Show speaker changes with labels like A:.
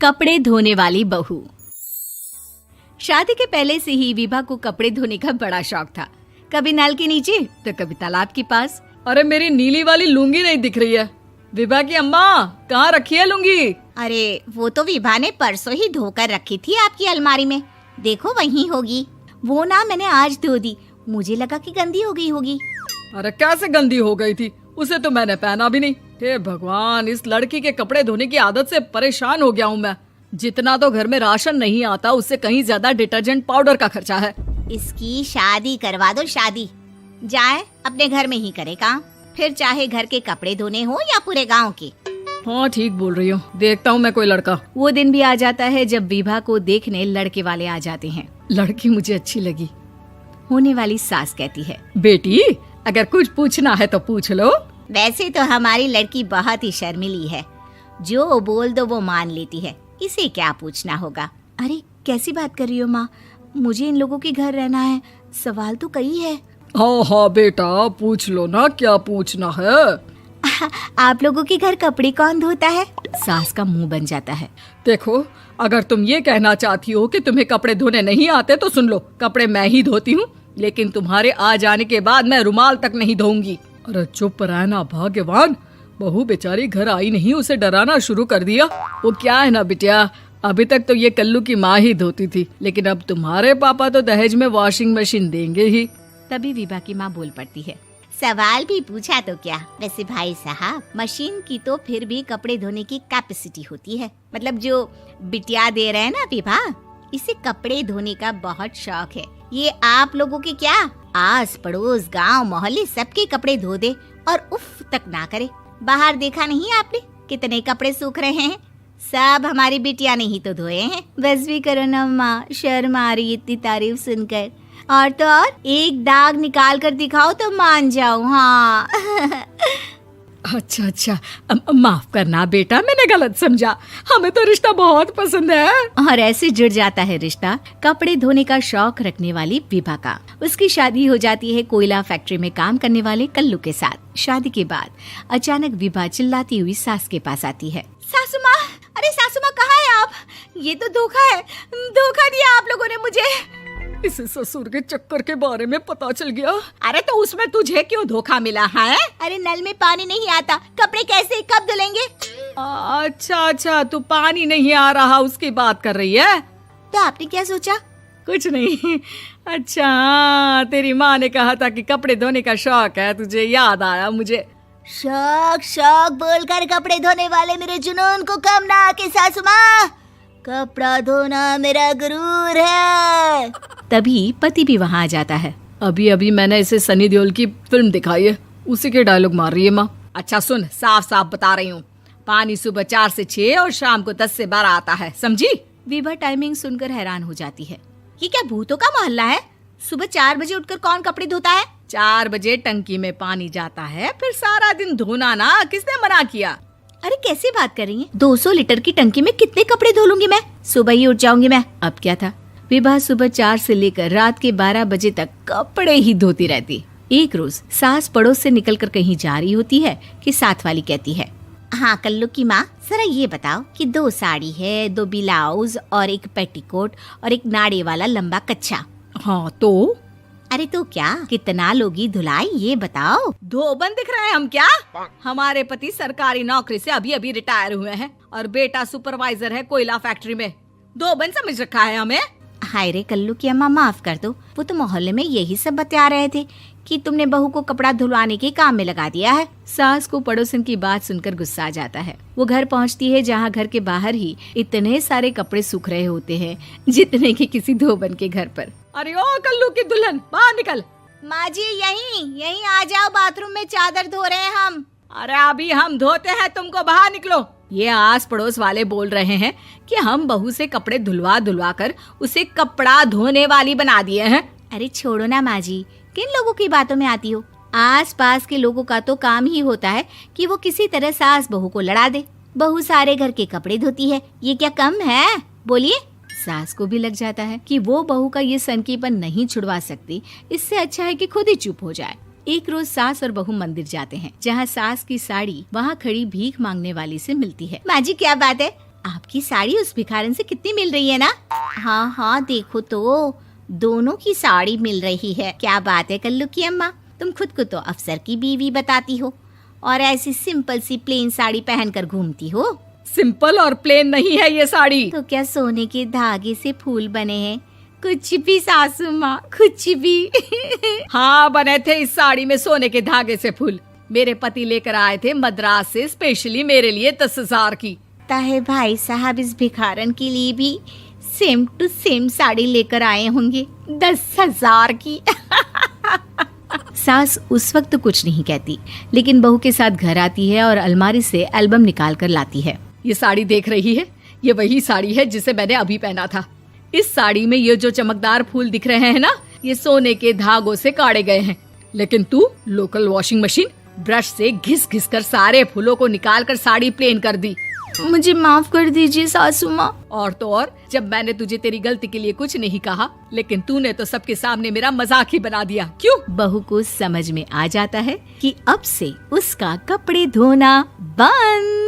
A: कपड़े धोने वाली बहू। शादी के पहले से ही विभा को कपड़े धोने का बड़ा शौक था। कभी नल के नीचे तो कभी तालाब के पास।
B: अरे मेरी नीली वाली लुंगी नहीं दिख रही है। विभा की अम्मा, कहाँ रखी है लुंगी?
C: अरे वो तो विभा ने परसों ही धोकर रखी थी आपकी अलमारी में, देखो वहीं होगी। वो ना मैंने आज धो दी, मुझे लगा कि गंदी हो गई होगी।
B: अरे कैसे गंदी हो गई थी? उसे तो मैंने पहना भी नहीं। हे भगवान, इस लड़की के कपड़े धोने की आदत से परेशान हो गया हूँ मैं। जितना तो घर में राशन नहीं आता, उससे कहीं ज्यादा डिटर्जेंट पाउडर का खर्चा है।
C: इसकी शादी करवा दो, शादी जाए अपने घर में ही करे काम, फिर चाहे घर के कपड़े धोने हो या पूरे गांव के।
B: हाँ ठीक बोल रही हूँ, देखता हूँ मैं कोई लड़का।
A: वो दिन भी आ जाता है जब विभा को देखने लड़के वाले आ जाते हैं।
B: लड़की मुझे अच्छी लगी।
A: होने वाली सास कहती है,
B: बेटी अगर कुछ पूछना है तो पूछ लो।
C: वैसे तो हमारी लड़की बहुत ही शर्मीली है, जो बोल दो वो मान लेती है, इसे क्या पूछना होगा।
A: अरे कैसी बात कर रही हो माँ, मुझे इन लोगों के घर रहना है, सवाल तो कई है।
B: हाँ हाँ बेटा, पूछ लो ना, क्या पूछना है।
A: आप लोगों के घर कपड़े कौन धोता है? सास का मुंह बन जाता है।
B: देखो, अगर तुम ये कहना चाहती हो कि तुम्हें कपड़े धोने नहीं आते तो सुन लो, कपड़े मैं ही धोती हूँ, लेकिन तुम्हारे आ जाने के बाद मैं रुमाल तक नहीं धोऊंगी। अरे चुप रहना भाग्यवान, बहू बेचारी घर आई नहीं, उसे डराना शुरू कर दिया। वो क्या है ना बिटिया, अभी तक तो ये कल्लू की माँ ही धोती थी, लेकिन अब तुम्हारे पापा तो दहेज में वॉशिंग मशीन देंगे ही।
A: तभी विभा की माँ बोल पड़ती है,
C: सवाल भी पूछा तो क्या। वैसे भाई साहब, मशीन की तो फिर भी कपड़े धोने की कैपेसिटी होती है। मतलब जो बिटिया दे रहे हैं ना विभा, इसे कपड़े धोने का बहुत शौक है। ये आप लोगों के क्या, आस पड़ोस गांव मोहल्ले सबके कपड़े धो दे और उफ तक ना करे। बाहर देखा नहीं आपने कितने कपड़े सूख रहे हैं? सब हमारी बिटिया ने ही तो धोए हैं।
A: बस भी करो ना माँ, शर्म आ रही इतनी तारीफ सुनकर। और तो और एक दाग निकाल कर दिखाओ तो मान जाऊं। हाँ
B: अच्छा, माफ करना बेटा, मैंने गलत समझा। हमें तो रिश्ता बहुत पसंद है।
A: और ऐसे जुड़ जाता है रिश्ता कपड़े धोने का शौक रखने वाली विभा का। उसकी शादी हो जाती है कोयला फैक्ट्री में काम करने वाले कल्लू के साथ। शादी के बाद अचानक विभा चिल्लाती हुई सास के पास आती है।
C: सासू माँ, अरे सासू माँ कहाँ है आप? ये तो धोखा है, धोखा दिया आप लोगों ने मुझे।
B: इसे ससुर के चक्कर के बारे में पता चल गया।
C: अरे तो उसमें तुझे क्यों धोखा मिला है? अरे नल में पानी नहीं आता, कपड़े कैसे कब धुलेंगे?
B: अच्छा, तू पानी नहीं आ रहा उसकी बात कर रही है।
C: तो आपने क्या सोचा?
B: कुछ नहीं। अच्छा, तेरी माँ ने कहा था कि कपड़े धोने का शौक है तुझे, याद आया मुझे।
C: शौक बोलकर कपड़े धोने वाले मेरे जुनून को कम ना आके सासू माँ, कपड़ा धोना मेरा गुरूर है।
A: तभी पति भी वहाँ आ जाता है।
B: अभी मैंने इसे सनी देओल की फिल्म दिखाई है, उसी के डायलॉग मार रही है माँ। अच्छा सुन, साफ साफ बता रही हूँ, पानी सुबह 4 से 6 और शाम को 10 से 12 आता है, समझी?
A: विभा टाइमिंग सुनकर हैरान हो जाती है।
C: ये क्या भूतों का मोहल्ला है? सुबह 4 बजे उठकर कौन कपड़े धोता है?
B: 4 बजे टंकी में पानी जाता है, फिर सारा दिन धोना ना, किसने मना किया?
A: अरे कैसी बात कर रही हैं? 200 लीटर की टंकी में कितने कपड़े धो लूंगी मैं? सुबह ही उठ जाऊंगी मैं। अब क्या था, विभा सुबह 4 से लेकर रात के 12 बजे तक कपड़े ही धोती रहती। एक रोज सास पड़ोस से निकलकर कहीं जा रही होती है कि साथ वाली कहती है,
C: हाँ कल्लू की माँ, जरा ये बताओ कि 2 साड़ी है, 2 ब्लाउज और एक पेटीकोट और एक नाड़े वाला लंबा कच्छा।
B: हाँ तो?
C: अरे तो क्या, कितना लोगी धुलाई ये बताओ।
B: धोबन दिख रहे हैं हम क्या? हमारे पति सरकारी नौकरी से अभी रिटायर हुए हैं और बेटा सुपरवाइजर है कोयला फैक्ट्री में। धोबन समझ रखा है हमें?
C: हाय रे कल्लू की अम्मा, माफ कर दो, वो तो मोहल्ले में यही सब बता रहे थे कि तुमने बहू को कपड़ा धुलवाने के काम में लगा दिया है।
A: सास को पड़ोसन की बात सुनकर गुस्सा आ जाता है। वो घर पहुंचती है जहां घर के बाहर ही इतने सारे कपड़े सूख रहे होते हैं जितने कि किसी धोबन के घर पर।
B: अरे ओ कल्लू की दुल्हन, बाहर निकल।
C: माँ जी यहीं आ जाओ, बाथरूम में चादर धो रहे हैं हम।
B: अरे अभी हम धोते हैं, तुमको बाहर निकलो। ये आस पड़ोस वाले बोल रहे हैं कि हम बहू से कपड़े धुलवा कर उसे कपड़ा धोने वाली बना दिए हैं।
A: अरे छोड़ो ना माँ जी, किन लोगों की बातों में आती हो? आस पास के लोगों का तो काम ही होता है कि वो किसी तरह सास बहू को लड़ा दे। बहू सारे घर के कपड़े धोती है, ये क्या कम है? बोलिए। सास को भी लग जाता है कि वो बहू का ये सनकीपन नहीं छुड़वा सकती, इससे अच्छा है कि खुद ही चुप हो जाए। एक रोज सास और बहू मंदिर जाते हैं, जहाँ सास की साड़ी वहाँ खड़ी भीख मांगने वाली से मिलती है।
C: माँ जी क्या बात है, आपकी साड़ी उस भिखारन से कितनी मिल रही है ना? हाँ हाँ देखो तो, दोनों की साड़ी मिल रही है। क्या बात है कल्लू की अम्मा, तुम खुद को तो अफसर की बीवी बताती हो और ऐसी सिंपल सी प्लेन साड़ी पहनकर घूमती हो।
B: सिंपल और प्लेन नहीं है ये साड़ी।
C: तो क्या सोने के धागे से फूल बने हैं? कुछ भी सासू माँ, कुछ भी।
B: हाँ बने थे इस साड़ी में सोने के धागे से फूल। मेरे पति लेकर आए थे मद्रास से स्पेशली मेरे लिए 10,000 की।
C: ताहे भाई साहब इस भिखारन के लिए भी सेम टू सेम साड़ी लेकर आए होंगे 10,000 की।
A: सास उस वक्त तो कुछ नहीं कहती, लेकिन बहू के साथ घर आती है और अलमारी से एल्बम निकाल कर लाती है।
B: ये साड़ी देख रही है, ये वही साड़ी है जिसे मैंने अभी पहना था। इस साड़ी में ये जो चमकदार फूल दिख रहे हैं ना, ये सोने के धागों से काढ़े गए हैं। लेकिन तू लोकल वॉशिंग मशीन ब्रश से घिस घिस कर सारे फूलों को निकाल कर साड़ी प्लेन कर दी।
A: मुझे माफ कर दीजिए सासू माँ।
B: और तो और, जब मैंने तुझे तेरी गलती के लिए कुछ नहीं कहा, लेकिन तूने तो सबके सामने मेरा मजाक ही बना दिया। क्यों?
A: बहू को समझ में आ जाता है कि अब से उसका कपड़े धोना बंद।